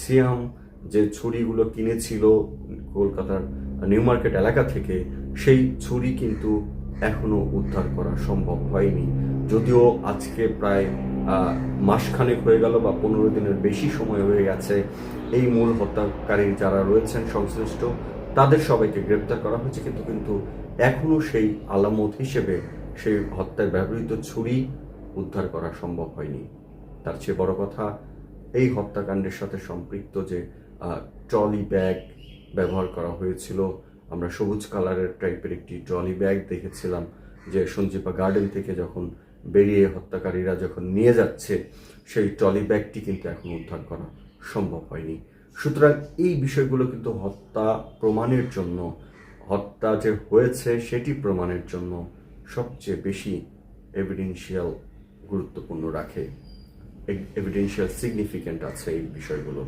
সিয়াম যে ছুরিগুলো কিনেছিল কলকাতার নিউ মার্কেট এলাকা থেকে, সেই ছুরি কিন্তু এখনো উদ্ধার করা সম্ভব হয়নি। যদিও আজকে প্রায় মাসখানেক হয়ে গেল বা 15 দিনের বেশি সময় হয়ে গেছে, এই মূল হত্যাকারী যারা রয়েছেন সংশ্লিষ্ট তাদের সবাইকে গ্রেপ্তার করা হয়েছে, কিন্তু এখনো সেই আলামত হিসেবে সেই হত্যায় ব্যবহৃত ছুরি উদ্ধার করা সম্ভব হয়নি। তার চেয়ে বড় কথা, এই হত্যাকাণ্ডের সাথে সম্পৃক্ত যে ট্রলি ব্যাগ ব্যবহার করা হয়েছিল, আমরা সবুজ কালারের টাইপের একটি ট্রলি ব্যাগ দেখেছিলাম যে সঞ্জীপা গার্ডেন থেকে যখন বেরিয়ে হত্যাকারীরা যখন নিয়ে যাচ্ছে, সেই ট্রলি ব্যাগটি কিন্তু এখন উদ্ধার করা সম্ভব হয়নি। সুতরাং এই বিষয়গুলো কিন্তু হত্যা প্রমাণের জন্য, হত্যা যে হয়েছে সেটি প্রমাণের জন্য সবচেয়ে বেশি এভিডেন্সিয়াল গুরুত্বপূর্ণ রাখে, এভিডেন্সিয়াল সিগনিফিকেন্ট আছে এই বিষয়গুলো।